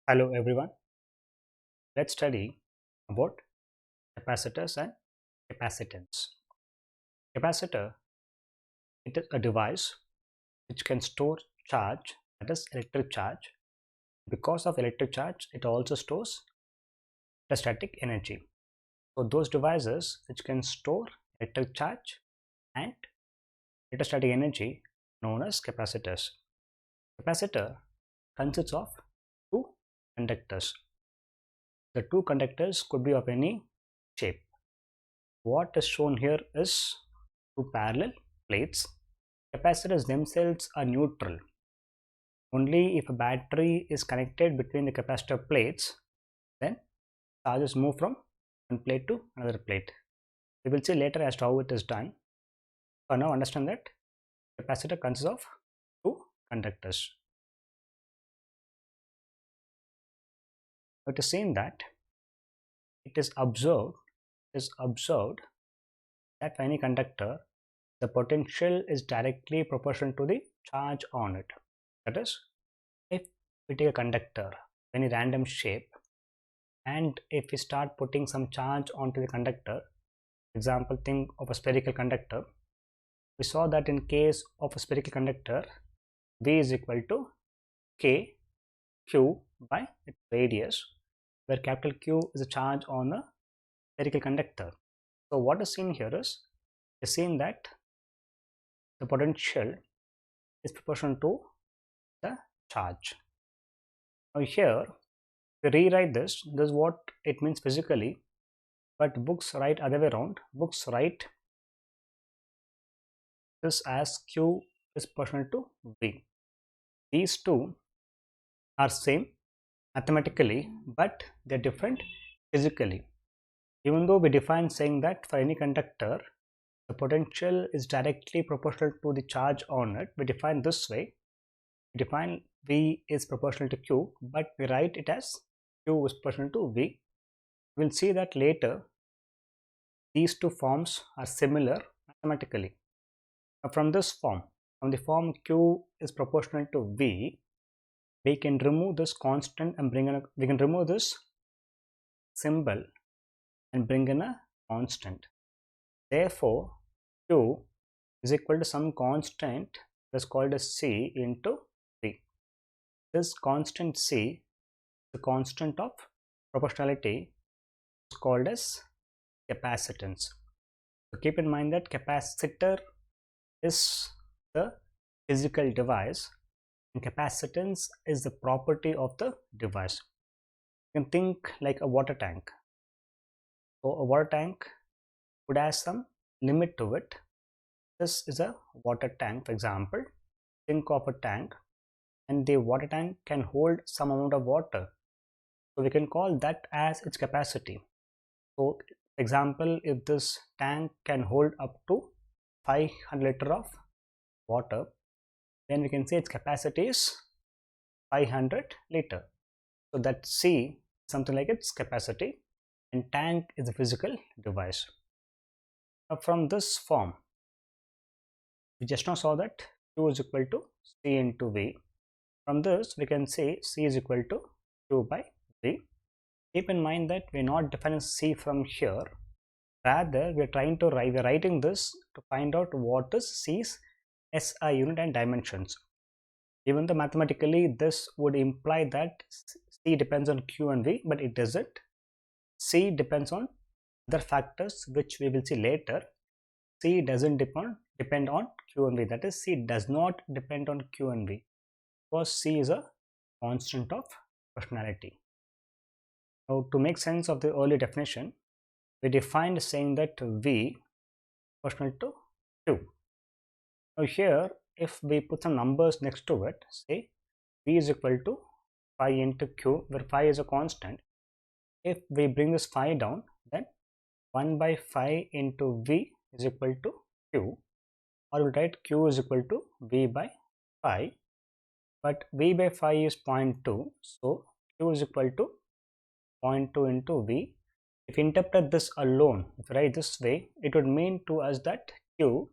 Hello everyone. Let's study about capacitors and capacitance. Capacitor, it is a device which can store charge, that is electric charge. Because of electric charge, it also stores electrostatic energy. So those devices which can store electric charge and electrostatic energy known as capacitors. Capacitor consists of two conductors. The two conductors could be of any shape. What is shown here is two parallel plates. Capacitors themselves are neutral. Only if a battery is connected between the capacitor plates, then charges move from one plate to another plate. We will see later as to how it is done. For now, understand that capacitor consists of two conductors. It is seen that it is observed that for any conductor, the potential is directly proportional to the charge on it. That is, if we take a conductor, any random shape, and if we start putting some charge onto the conductor, example, think of a spherical conductor, we saw that in case of a spherical conductor, V is equal to K Q by its radius, where capital Q is a charge on a spherical conductor. So what is seen here is seen that the potential is proportional to the charge. Now here we rewrite this is what it means physically, but books write other way around. Books write this as Q is proportional to V. These two are same mathematically, but they're different physically. Even though we define saying that for any conductor the potential is directly proportional to the charge on it, we define this way. We define V is proportional to Q, but we write it as Q is proportional to V. We'll see that later these two forms are similar mathematically. Now from this form, from the form Q is proportional to V, we can remove this constant and we can remove this symbol and bring in a constant. Therefore, Q is equal to some constant that is called as C into V. This constant C, the constant of proportionality, is called as capacitance. So keep in mind that capacitor is the physical device and capacitance is the property of the device. You can think like a water tank. So a water tank would have some limit to it. This is a water tank, for example. Think of a tank, and the water tank can hold some amount of water. So we can call that as its capacity. So example, if this tank can hold up to 500 liter of water, then we can say its capacity is 500 liter. So that C something like its capacity, and tank is a physical device. Now from this form, we just now saw that Q is equal to C into V. From this we can say C is equal to Q by V. Keep in mind that we are not defining C from here. Rather, we are writing this to find out what is C's SI unit and dimensions. Even though mathematically this would imply that C depends on Q and V, but it doesn't. C depends on other factors which we will see later. C doesn't depend on Q and V. That is, C does not depend on Q and V because C is a constant of proportionality. Now, to make sense of the earlier definition, we defined saying that V proportional to Q. Now here, if we put some numbers next to it, say V is equal to 5 into Q, where 5 is a constant. If we bring this 5 down, then 1 by 5 into V is equal to Q, or we'll write Q is equal to V by 5, but V by 5 is 0.2, so Q is equal to 0.2 into V. If we interpret this alone, if we write this way, it would mean to us that Q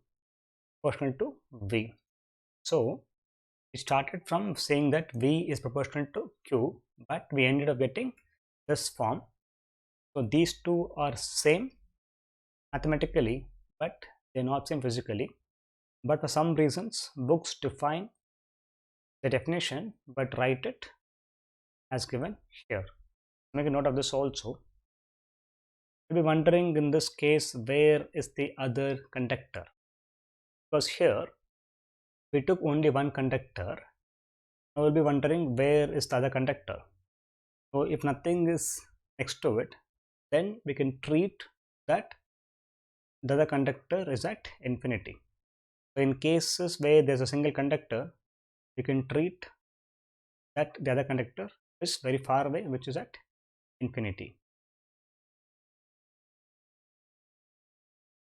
proportional to V. So We started from saying that V is proportional to Q, but we ended up getting this form. So these two are same mathematically, but they're not same physically. But for some reasons, books define the definition but write it as given here. Make a note of this also. You'll be wondering in this case, where is the other conductor? Because here we took only one conductor. Now we'll be wondering where is the other conductor. So if nothing is next to it, then we can treat that the other conductor is at infinity. So in cases where there's a single conductor, we can treat that the other conductor is very far away, which is at infinity.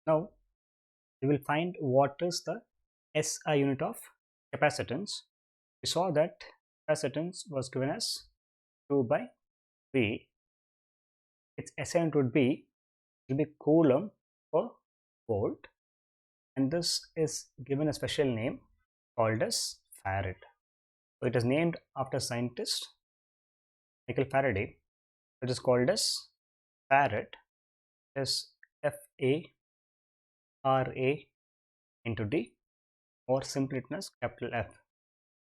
Now we will find what is the SI unit of capacitance. We saw that capacitance was given as 2 by V. Its SI unit will be coulomb per volt, and this is given a special name called as farad. So it is named after scientist Michael Faraday. It is called as farad. It is FARA into D, or simply written as capital F.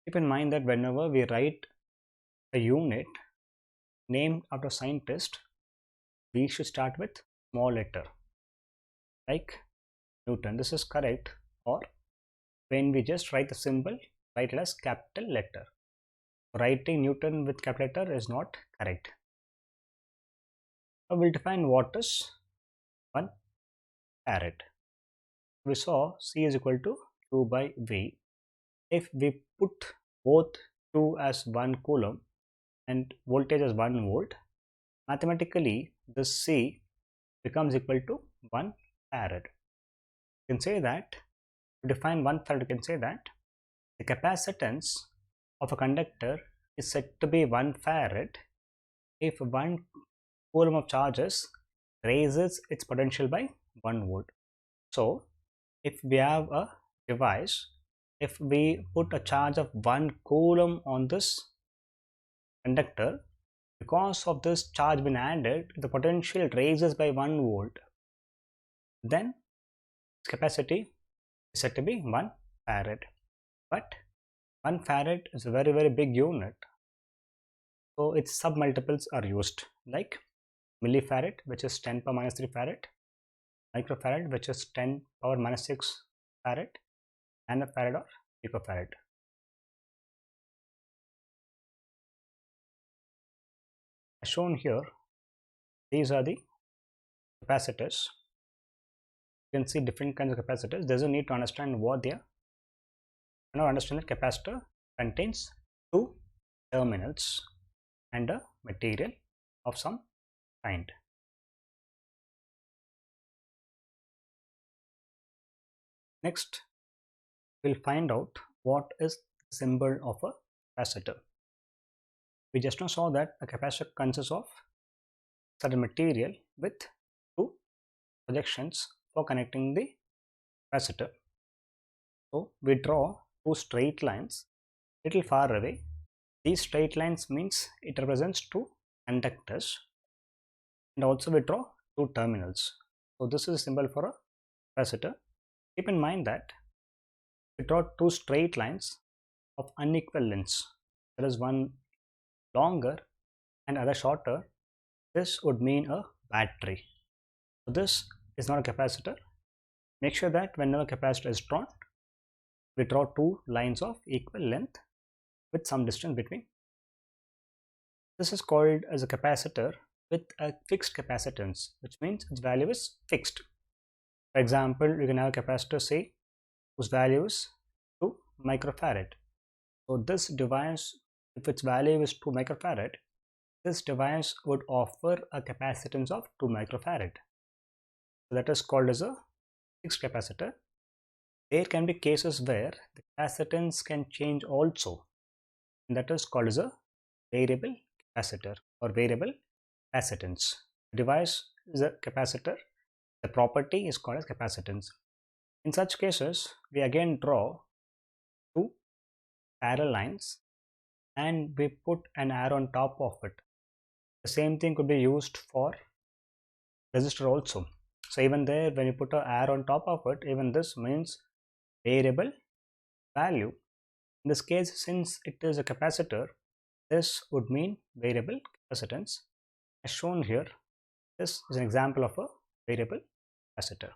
Keep in mind that whenever we write a unit named after scientist, we should start with small letter like Newton. This is correct. Or when we just write the symbol, write it as capital letter. Writing Newton with capital letter is not correct. Now we'll define what is 1 farad. We saw C is equal to Q by V. If we put both Q as 1 coulomb and voltage as 1 volt, mathematically this C becomes equal to 1 farad. You can say that, to define 1 farad, you can say that the capacitance of a conductor is said to be 1 farad if 1 coulomb of charges raises its potential by 1 volt. So if we have a device, if we put a charge of 1 coulomb on this conductor, because of this charge being added, the potential raises by 1 volt, then its capacity is said to be 1 farad. But 1 farad is a very big unit, so its submultiples are used, like millifarad, which is 10 power minus 3 farad, microfarad, which is 10 power minus 6 farad, nanofarad or picofarad. As shown here, these are the capacitors. You can see different kinds of capacitors. There's no need to understand what they are. Now understand that capacitor contains 2 terminals and a material of some kind. Next, we'll find out what is the symbol of a capacitor. We just now saw that a capacitor consists of certain material with 2 projections for connecting the capacitor. So we draw 2 straight lines little far away. These straight lines means it represents 2 conductors, and also we draw 2 terminals. So this is a symbol for a capacitor. Keep in mind that we draw 2 straight lines of unequal lengths. There is one longer and other shorter. This would mean a battery. So this is not a capacitor. Make sure that whenever capacitor is drawn, we draw 2 lines of equal length with some distance between. This is called as a capacitor with a fixed capacitance, which means its value is fixed. For example, you can have a capacitor, say, whose value is 2 microfarad. So this device, if its value is 2 microfarad, this device would offer a capacitance of 2 microfarad. So that is called as a fixed capacitor. There can be cases where the capacitance can change also, and that is called as a variable capacitor or variable capacitance. The device is a capacitor. The property is called as capacitance. In such cases, we again draw 2 parallel lines and we put an arrow on top of it. The same thing could be used for resistor also. So even there, when you put an arrow on top of it, even this means variable value. In this case, since it is a capacitor, this would mean variable capacitance. As shown here, this is an example of a variable capacitor.